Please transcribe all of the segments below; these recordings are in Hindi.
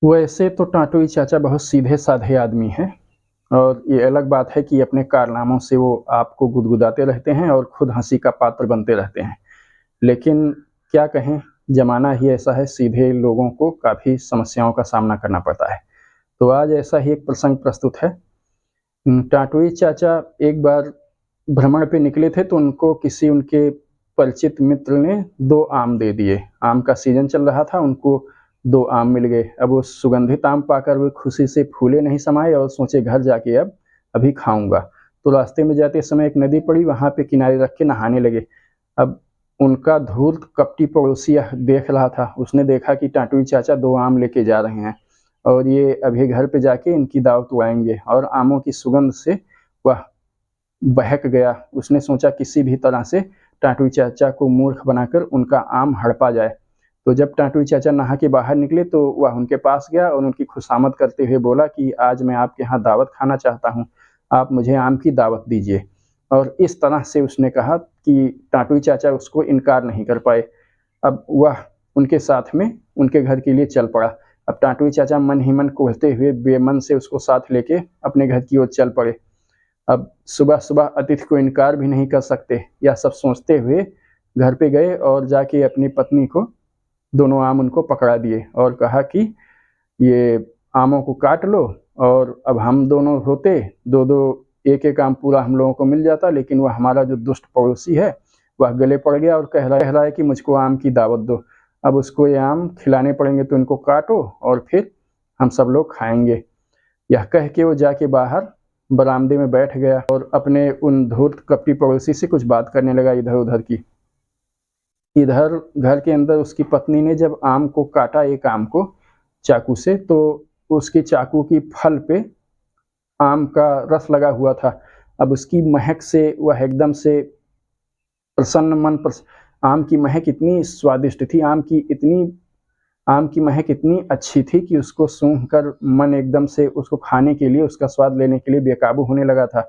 वैसे तो टाटुई चाचा बहुत सीधे-साधे आदमी हैं और ये अलग बात है कि अपने कारनामों से वो आपको गुदगुदाते रहते हैं और खुद हँसी का पात्र बनते रहते हैं। लेकिन क्या कहें, ज़माना ही ऐसा है, सीधे लोगों को काफ़ी समस्याओं का सामना करना पड़ता है। तो आज ऐसा ही एक प्रसंग प्रस्तुत है। टाटुई चाचा एक बार भ्रमण पे निकले थे तो उनको किसी उनके परिचित मित्र ने 2 आम दे दिए। आम का सीज़न चल रहा था, उनको 2 आम मिल गए। अब वो सुगंधित आम पाकर वे खुशी से फूले नहीं समाये और सोचे घर जाके अब अभी खाऊँगा। तो रास्ते में जाते समय एक नदी पड़ी, वहाँ पे किनारे रख के नहाने लगे। अब उनका धूर्त कपटी पड़ोसी यह देख रहा था। उसने देखा कि टाटुई चाचा 2 आम लेके जा रहे हैं और ये अभी घर पे जाके इनकी दावत उड़ाएँगे और आमों की सुगंध से वह बहक गया। उसने सोचा किसी भी तरह से टाटुई चाचा को मूर्ख बनाकर उनका आम हड़पा जाए। तो जब टाटुई चाचा नहा के बाहर निकले तो वह उनके पास गया और उनकी खुशामद करते हुए बोला कि आज मैं आपके यहाँ दावत खाना चाहता हूँ, आप मुझे आम की दावत दीजिए। और इस तरह से उसने कहा कि टाटुई चाचा उसको इनकार नहीं कर पाए। अब वह उनके साथ में उनके घर के लिए चल पड़ा। अब टाटुई चाचा मन ही मन कोसते हुए बेमन से उसको साथ लेके अपने घर की ओर चल पड़े। अब सुबह-सुबह अतिथि को इनकार भी नहीं कर सकते, यह सब सोचते हुए घर पे गए और जाके अपनी पत्नी को दोनों आम उनको पकड़ा दिए और कहा कि ये आमों को काट लो और अब हम दोनों होते, 2-2 1-1 आम पूरा हम लोगों को मिल जाता, लेकिन वह हमारा जो दुष्ट पड़ोसी है, वह गले पड़ गया और कह रहा है कि मुझको आम की दावत दो। अब उसको ये आम खिलाने पड़ेंगे तो इनको काटो और फिर हम सब लोग खाएँगे। यह कह के वो जाके बाहर बरामदे में बैठ गया और अपने उन धूर्त कपटी पड़ोसी से कुछ बात करने लगा इधर-उधर की। इधर घर के अंदर उसकी पत्नी ने जब आम को काटा, एक आम को चाकू से, तो उसकी चाकू की फल पे आम का रस लगा हुआ था। अब उसकी महक से वह एकदम से प्रसन्न मन प्रस आम की महक इतनी स्वादिष्ट थी, आम की महक इतनी अच्छी थी कि उसको सूँघ कर मन एकदम से उसको खाने के लिए, उसका स्वाद लेने के लिए बेकाबू होने लगा था।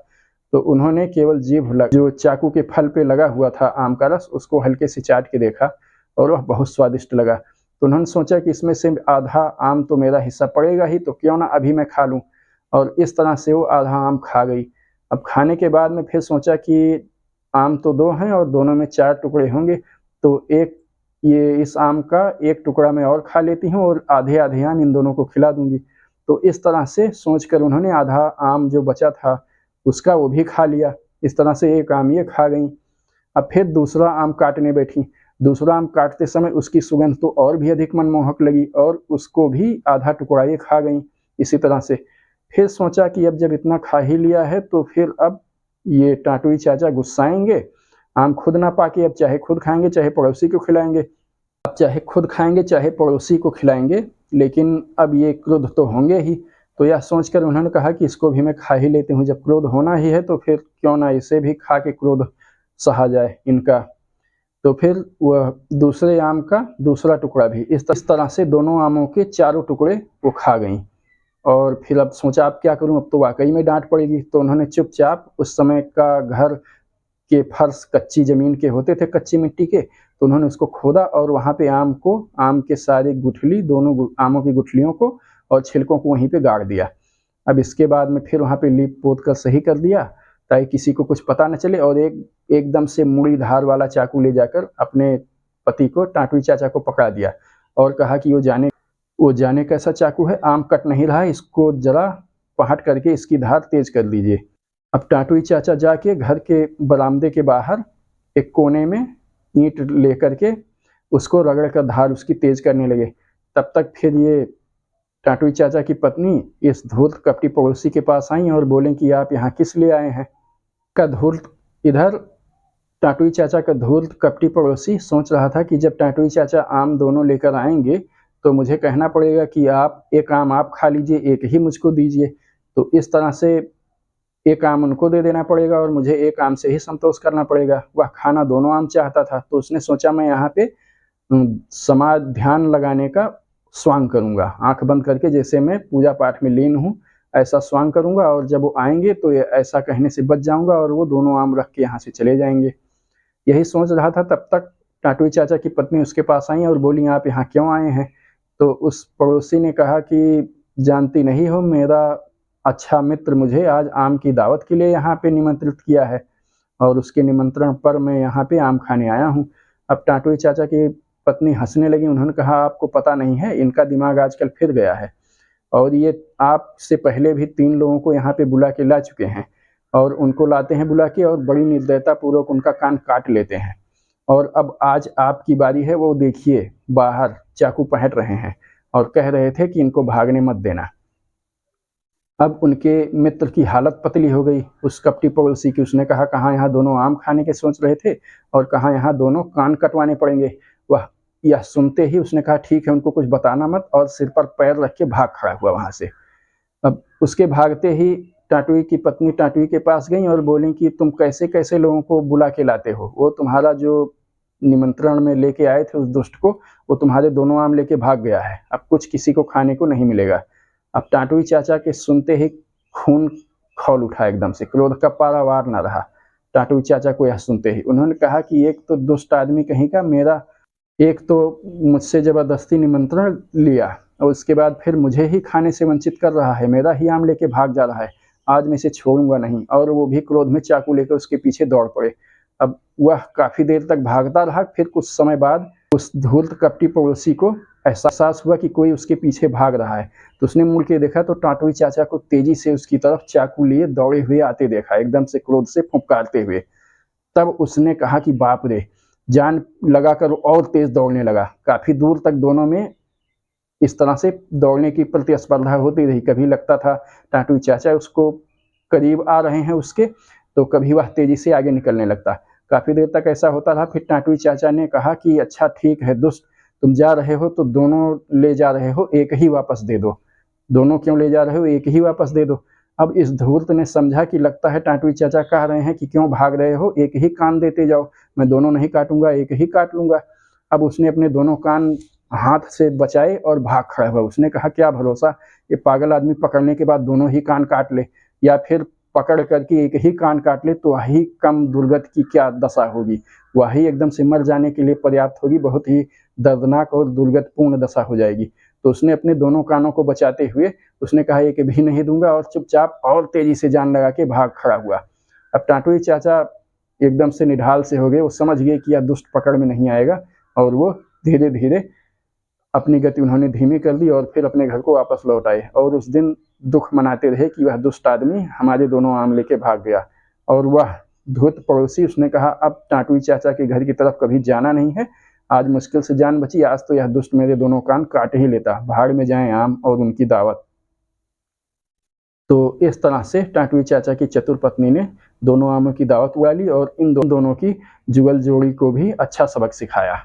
तो उन्होंने केवल जो चाकू के फल पे लगा हुआ था आम का रस, उसको हल्के से चाट के देखा और वह बहुत स्वादिष्ट लगा। तो उन्होंने सोचा कि इसमें से आधा आम तो मेरा हिस्सा पड़ेगा ही, तो क्यों ना अभी मैं खा लूँ, और इस तरह से वो आधा आम खा गई। अब खाने के बाद में फिर सोचा कि आम तो 2 हैं और दोनों में 4 टुकड़े होंगे, तो इस आम का 1 टुकड़ा मैं और खा लेती हूँ और आधे-आधे आम इन दोनों को खिला दूँगी। तो इस तरह से सोचकर उन्होंने आधा आम जो बचा था, उसका वो भी खा लिया। इस तरह से 1 आम ये खा गईं। अब फिर दूसरा आम काटने बैठीं। दूसरा आम काटते समय उसकी सुगंध तो और भी अधिक मनमोहक लगी और उसको भी आधा टुकड़ा ये खा गईं, इसी तरह से। फिर सोचा कि अब जब इतना खा ही लिया है तो फिर अब ये टाटुई चाचा गुस्साएँगे, आम खुद ना पाके अब चाहे खुद खाएँगे, चाहे पड़ोसी को खिलाएँगे। अब चाहे खुद खाएँगे, चाहे पड़ोसी को खिलाएँगे, लेकिन अब ये क्रुद्ध तो होंगे ही। तो यह सोचकर उन्होंने कहा कि इसको भी मैं खा ही लेती हूँ, जब क्रोध होना ही है तो फिर क्यों ना इसे भी खा के क्रोध सहा जाए इनका। तो फिर वह दूसरे आम का दूसरा टुकड़ा भी इस तरह से दोनों आमों के चारों टुकड़े वो खा गईं। और फिर अब सोचा अब क्या करूँ, अब तो वाक़ई में डाँट पड़ेगी। तो उन्होंने चुपचाप, उस समय का घर के फर्श कच्ची ज़मीन के होते थे, कच्ची मिट्टी के, तो उन्होंने उसको खोदा और वहाँ पे आम के सारे गुठली, दोनों आमों की गुठलियों को और छिलकों को वहीं पे गाड़ दिया। अब इसके बाद में फिर वहाँ पे लीप-पोत कर सही कर दिया, ताकि किसी को कुछ पता न चले, और एकदम से मुड़ी धार वाला चाकू ले जाकर अपने पति को, टाटुई चाचा को पकड़ा दिया और कहा कि वो जाने कैसा चाकू है, आम कट नहीं रहा है, इसको ज़रा पहट करके इसकी धार तेज़ कर दीजिए। अब टाटुई चाचा जाके घर के बरामदे के बाहर एक कोने में ईंट लेकर के उसको रगड़ कर धार उसकी तेज़ करने लगे। तब तक फिर ये टाटुई चाचा की पत्नी इस धूर्त कपटी पड़ोसी के पास आईं और बोलीं कि आप यहाँ किस लिए आए हैं? का धूर्त इधर टाटुई चाचा का धूर्त कपटी पड़ोसी सोच रहा था कि जब टाटुई चाचा आम दोनों लेकर आएँगे, तो मुझे कहना पड़ेगा कि आप 1 आम आप खा लीजिए, 1 ही मुझको दीजिए। तो इस तरह से 1 आम उनको दे देना पड़ेगा और मुझे 1 आम से ही संतोष करना पड़ेगा। वह खाना दोनों आम चाहता था, तो उसने सोचा मैं यहाँ पे ध्यान लगाने का स्वांग करूँगा। आँख बंद करके जैसे मैं पूजा-पाठ में लीन हूँ, ऐसा स्वांग करूँगा और जब वो आएँगे तो ये ऐसा कहने से बच जाऊँगा और वो दोनों आम रख के यहाँ से चले जाएँगे। यही सोच रहा था, तब तक टाटुई चाचा की पत्नी उसके पास आईं और बोलीं, आप यहाँ क्यों आए हैं? तो उस पड़ोसी ने कहा कि जानती नहीं हो, मेरा अच्छा मित्र मुझे आज आम की दावत के लिए यहाँ पे निमंत्रित किया है और उसके निमंत्रण पर मैं यहाँ पे आम खाने आया हूँ। अब टाटुई चाचा की पत्नी हँसने लगी। उन्होंने कहा, आपको पता नहीं है, इनका दिमाग आजकल फिर गया है और ये आपसे पहले भी 3 लोगों को यहाँ पे बुला के ला चुके हैं और उनको लाते हैं बुला के और बड़ी निर्दयतापूर्वक उनका कान काट लेते हैं और अब आज आपकी बारी है। वो देखिए बाहर चाकू पहट रहे हैं और कह रहे थे कि इनको भागने मत देना। अब उनके मित्र की हालत पतली हो गई, उस कपटी पड़ोसी की। उसने कहा, कहाँ यहाँ दोनों आम खाने के सोच रहे थे और कहाँ यहाँ दोनों कान कटवाने पड़ेंगे। वह यह सुनते ही उसने कहा, ठीक है, उनको कुछ बताना मत, और सिर पर पैर रख के भाग खड़ा हुआ वहाँ से। अब उसके भागते ही टाटुई की पत्नी टाटुई के पास गई और बोली कि तुम कैसे-कैसे लोगों को बुला के लाते हो? वो तुम्हारा जो निमंत्रण में लेके आए थे उस दुष्ट को, वो तुम्हारे दोनों आम लेके भाग गया है। अब कुछ किसी को खाने को नहीं मिलेगा। अब टाटुई चाचा के सुनते ही खून खौल उठा एकदम से, क्रोध का पारावार न रहा टाटुई चाचा को यह सुनते ही। उन्होंने कहा कि एक तो दुष्ट आदमी कहीं का, मेरा एक तो मुझसे ज़बरदस्ती निमंत्रण लिया और उसके बाद फिर मुझे ही खाने से वंचित कर रहा है, मेरा ही आम लेके भाग जा रहा है। आज मैं इसे छोड़ूंगा नहीं। और वो भी क्रोध में चाकू लेकर उसके पीछे दौड़ पड़े। अब वह काफ़ी देर तक भागता रहा। फिर कुछ समय बाद उस धूर्त कपटी पड़ोसी को एहसास हुआ कि कोई उसके पीछे भाग रहा है। तो उसने मुड़ के देखा तो टाटुई चाचा को तेजी से उसकी तरफ चाकू लिए दौड़े हुए आते देखा, एकदम से क्रोध से फुंकारते हुए। तब उसने कहा कि बाप रे! जान लगाकर और तेज दौड़ने लगा। काफ़ी दूर तक दोनों में इस तरह से दौड़ने की प्रतिस्पर्धा होती रही। कभी लगता था टाटुई चाचा उसको करीब आ रहे हैं उसके, तो कभी वह तेज़ी से आगे निकलने लगता। काफ़ी देर तक ऐसा होता रहा। फिर टाटुई चाचा ने कहा कि अच्छा ठीक है दुष्ट, तुम जा रहे हो तो दोनों ले जा रहे हो, एक ही वापस दे दो। दोनों क्यों ले जा रहे हो, एक ही वापस दे दो। अब इस धूर्त ने समझा कि लगता है टाटुई चाचा कह रहे हैं कि क्यों भाग रहे हो, एक ही कान देते जाओ, मैं दोनों नहीं काटूंगा, एक ही काट लूंगा। अब उसने अपने दोनों कान हाथ से बचाए और भाग खड़ा हुआ। उसने कहा, क्या भरोसा, ये पागल आदमी पकड़ने के बाद दोनों ही कान काट ले, या फिर पकड़ करके एक ही कान काट ले तो वही कम दुर्गत की क्या दशा होगी, वही एकदम से मर जाने के लिए पर्याप्त होगी, बहुत ही दर्दनाक और दुर्गतपूर्ण दशा हो जाएगी। तो उसने अपने दोनों कानों को बचाते हुए उसने कहा, एक भी नहीं दूंगा, और चुपचाप और तेजी से जान लगा के भाग खड़ा हुआ। अब टाटुई चाचा एकदम से निढाल से हो गए। वो समझ गए कि यह दुष्ट पकड़ में नहीं आएगा और वो धीरे धीरे अपनी गति उन्होंने धीमी कर दी और फिर अपने घर को वापस लौट आए और उस दिन दुख मनाते रहे कि वह दुष्ट आदमी हमारे दोनों आम लेके भाग गया। और वह धूर्त पड़ोसी, उसने कहा, अब टाटुई चाचा के घर की तरफ कभी जाना नहीं है। आज मुश्किल से जान बची, आज तो यह दुष्ट मेरे दोनों कान काट ही लेता। भाड़ में जाए आम और उनकी दावत। तो इस तरह से टाटुई चाचा की चतुर पत्नी ने दोनों आमों की दावत उड़ा ली और इन दोनों की जुगल जोड़ी को भी अच्छा सबक सिखाया।